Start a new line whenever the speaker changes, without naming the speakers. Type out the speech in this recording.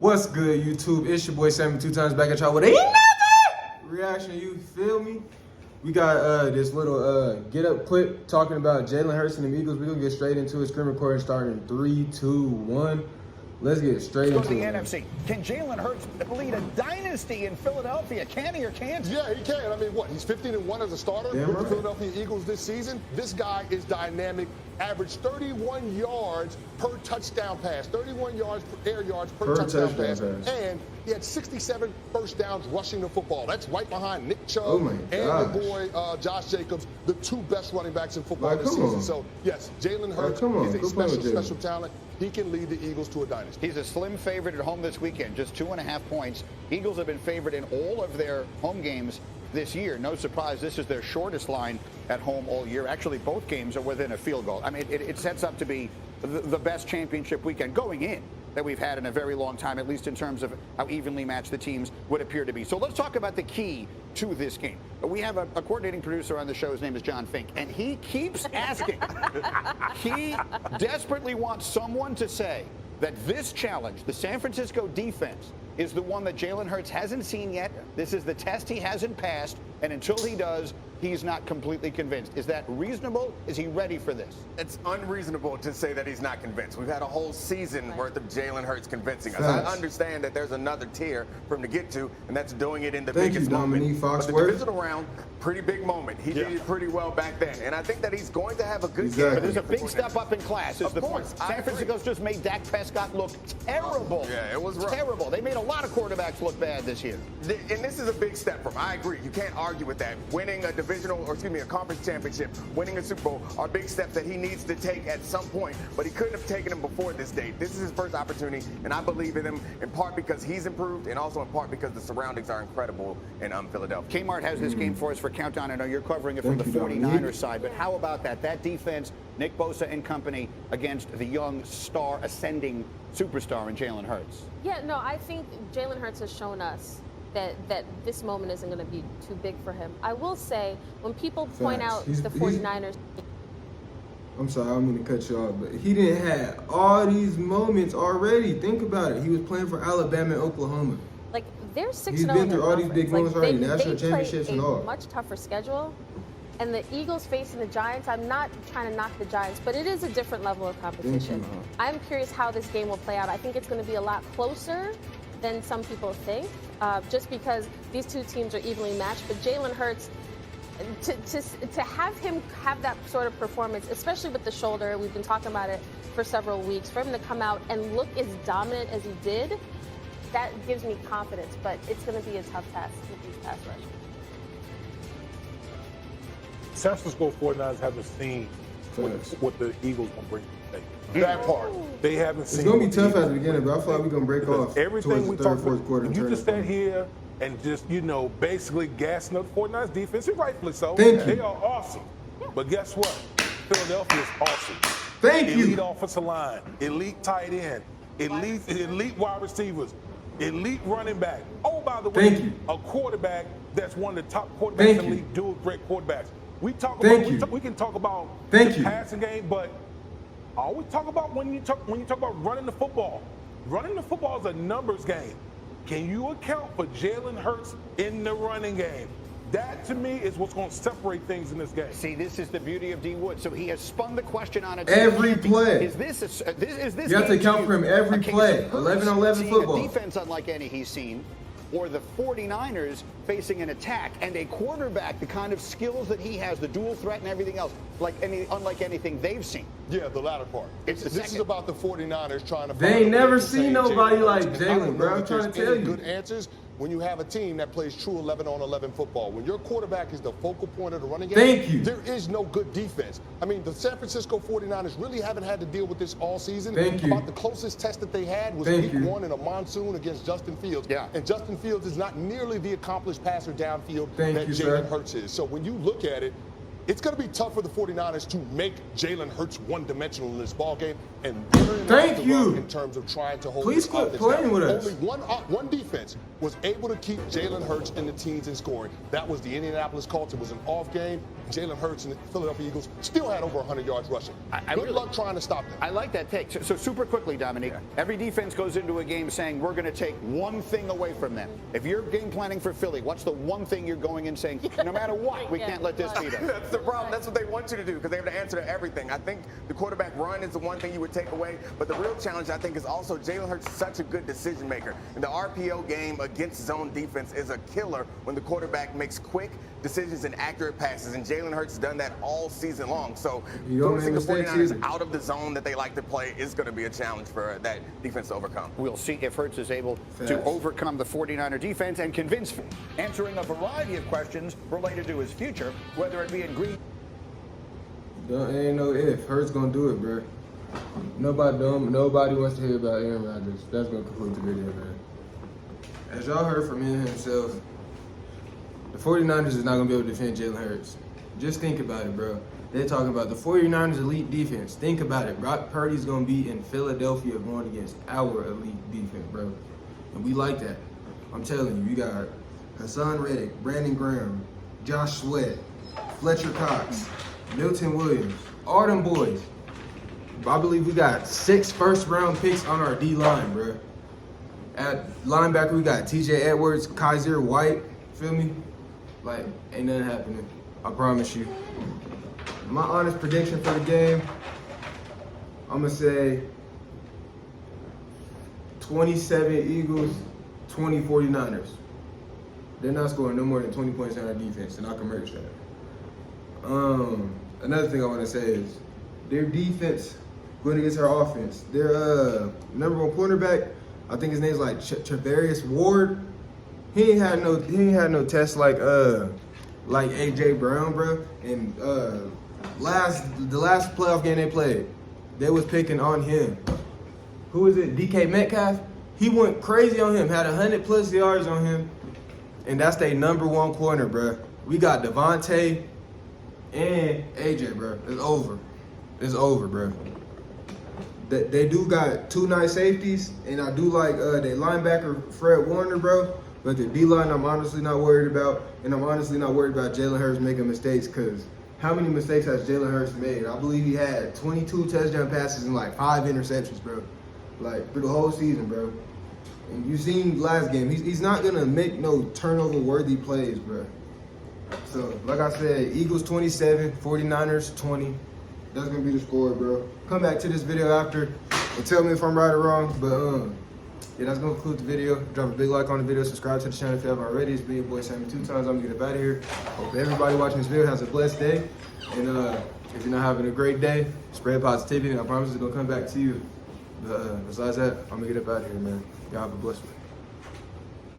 What's good, YouTube? It's your boy Sammy, 2 times back at y'all with another reaction. You feel me? We got this little get up clip talking about Jalen Hurts and the Eagles. We're gonna get straight into it. Screen recording starting in 3, 2, 1. Let's get straight into it.
Let's go to the NFC. Can Jalen Hurts lead a dynasty in Philadelphia? Can he or can't he?
Yeah, he can. I mean, what? He's 15-1 as a starter with the Philadelphia Eagles this season. This guy is dynamic. Averaged 31 yards per touchdown pass. 31 yards per air yards per touchdown pass. And he had 67 first downs rushing the football. That's right behind Nick Chubb and your boy Josh Jacobs, the 2 best running backs in football this season. So, yes, Jalen Hurts is a special talent. He can lead the Eagles to a dynasty.
He's a slim favorite at home this weekend, just 2.5 points. Eagles have been favored in all of their home games this year. No surprise, this is their shortest line at home all year. Actually, both games are within a field goal. I mean, it sets up to be the best championship weekend going in that we've had in a very long time, at least in terms of how evenly matched the teams would appear to be. So let's talk about the key to this game. We have a coordinating producer on the show. His name is John Fink, and he keeps asking. He desperately wants someone to say that this challenge, the San Francisco defense, is the one that Jalen Hurts hasn't seen yet. This is the test he hasn't passed, and until he does, he's not completely convinced. Is that reasonable? Is he ready for this?
It's unreasonable to say that he's not convinced. We've had a whole season worth of Jalen Hurts convincing us. I understand that there's another tier for him to get to, and that's doing it in the biggest moment. But the divisional round, pretty big moment. He did it pretty well back then, and I think that he's going to have a good game.
But there's a big step up in class, is the point. San Francisco's just made Dak Prescott look terrible.
Yeah, it was rough.
Terrible. They made a lot of quarterbacks look bad this year.
And this is a big step for him. I agree. You can't argue with that. Winning a a conference championship, winning a Super Bowl are big steps that he needs to take at some point, but he couldn't have taken them before this date. This is his first opportunity, and I believe in him in part because he's improved and also in part because the surroundings are incredible in Philadelphia.
Kmart has this game for us for Countdown. I know you're covering it from the 49ers side, but how about that? That defense, Nick Bosa and company against the young star, ascending superstar in Jalen Hurts.
Yeah, no, I think Jalen Hurts has shown us that this moment isn't going to be too big for him. I will say, when people point out the 49ers...
I'm sorry, I'm going to cut you off, but he didn't have all these moments already. Think about it. He was playing for Alabama and Oklahoma.
Like, they're 6-0
He's been through all these big moments already, national championships and all.
They play a much tougher schedule. And the Eagles facing the Giants, I'm not trying to knock the Giants, but it is a different level of competition. I'm curious how this game will play out. I think it's going to be a lot closer than some people think, just because these two teams are evenly matched. But Jalen Hurts, to have him have that sort of performance, especially with the shoulder, we've been talking about it for several weeks, for him to come out and look as dominant as he did, that gives me confidence. But it's going to be a tough task with these pass rushers.
San Francisco 49ers haven't seen what the Eagles will bring to the table.
That part.
They haven't seen.
It's going to be tough at the beginning, but I feel like we're going to break off
everything we talked
fourth quarter.
You just stand here and just, basically gassing up the 49ers defense, and rightfully so.
Thank you.
They are awesome. But guess what? Philadelphia is awesome.
Thank you.
Elite offensive line, elite tight end, elite wide receivers, elite running back. Oh, by the way, a quarterback that's one of the top quarterbacks in the league, dual great quarterbacks. We talk about we can talk about the passing game, but I always talk about when you talk about running the football. Running the football is a numbers game. Can you account for Jalen Hurts in the running game? That, to me, is what's going to separate things in this game.
See, this is the beauty of D. Wood. So he has spun the question on it.
Every play.
Is this
you have to account for him every play. 11-on-11 football.
A defense unlike any he's seen, or the 49ers facing an attack and a quarterback, the kind of skills that he has, the dual threat and everything else, unlike anything they've seen.
Yeah, the latter part. This is about the 49ers trying to...
They ain't never seen nobody like Jalen, bro. I'm trying to tell you.
Good answers when you have a team that plays true 11-on-11 football. When your quarterback is the focal point of the running game, there is no good defense. I mean, the San Francisco 49ers really haven't had to deal with this all season. About the closest test that they had was week 1 in a monsoon against Justin Fields. And Justin Fields is not nearly the accomplished passer downfield that Jalen Hurts is. So when you look at it, it's going to be tough for the 49ers to make Jalen Hurts one-dimensional in this ballgame. and very
Thank
enough to
you.
run in terms of trying to hold
Please
this
quit
offense
playing
down.
with us.
Only one defense was able to keep Jalen Hurts in the teens in scoring. That was the Indianapolis Colts. It was an off game. Jalen Hurts and the Philadelphia Eagles still had over 100 yards rushing. Good luck trying to stop them.
I like that take. So super quickly, Dominique, every defense goes into a game saying we're going to take one thing away from them. If you're game planning for Philly, what's the one thing you're going in saying, no matter what, we can't let this beat us?
That's the problem. That's what they want you to do because they have the answer to everything. I think the quarterback run is the one thing you would take away, but the real challenge, I think, is also Jalen Hurts is such a good decision maker. And the RPO game against zone defense is a killer when the quarterback makes quick decisions and accurate passes, and Jalen Hurts has done that all season long. So forcing the 49ers out of the zone that they like to play is going to be a challenge for that defense to overcome.
We'll see if Hurts is able to overcome the 49er defense and convince, answering a variety of questions related to his future, whether it be in Green.
Ain't no if. Hurts gonna do it, bro. Nobody wants to hear about Aaron Rodgers. That's gonna conclude the video, man. As y'all heard from him himself, the 49ers is not gonna be able to defend Jalen Hurts. Just think about it, bro. They're talking about the 49ers elite defense. Think about it. Brock Purdy's gonna be in Philadelphia going against our elite defense, bro. And we like that. I'm telling you, you got Hassan Reddick, Brandon Graham, Josh Sweat, Fletcher Cox, Milton Williams, all them boys. I believe we got 6 first-round picks on our D-line, bro. At linebacker, we got T.J. Edwards, Kaiser White. Feel me? Like, ain't nothing happening. I promise you. My honest prediction for the game, I'm going to say 27 Eagles, 20 49ers. They're not scoring no more than 20 points on our defense, and I can merge that. Another thing I want to say is their defense going against our offense. Their number one cornerback, I think his name's like Travarius Ward. He ain't had no test like AJ Brown, bro. And the last playoff game they played, they was picking on him. Who is it? DK Metcalf. He went crazy on him. Had 100+ yards on him, and that's their number one corner, bro. We got Devontae and AJ, bro. It's over. It's over, bro. They do got 2 nice safeties, and I do like their linebacker Fred Warner, bro. But the D-line, I'm honestly not worried about, and I'm honestly not worried about Jalen Hurts making mistakes, because how many mistakes has Jalen Hurts made? I believe he had 22 touchdown passes and like 5 interceptions, bro. Like through the whole season, bro. And you seen last game, he's not gonna make no turnover-worthy plays, bro. So, like I said, Eagles 27, 49ers 20. That's gonna be the score, bro. Come back to this video after and tell me if I'm right or wrong. But yeah, that's gonna conclude the video. Drop a big like on the video, subscribe to the channel if you haven't already. It's been your boy Sammy 2 times. I'm gonna get up out of here. Hope everybody watching this video has a blessed day. And if you're not having a great day, spread positivity, and I promise it's gonna come back to you. Besides that, I'm gonna get up out of here, man. Y'all have a blessed one.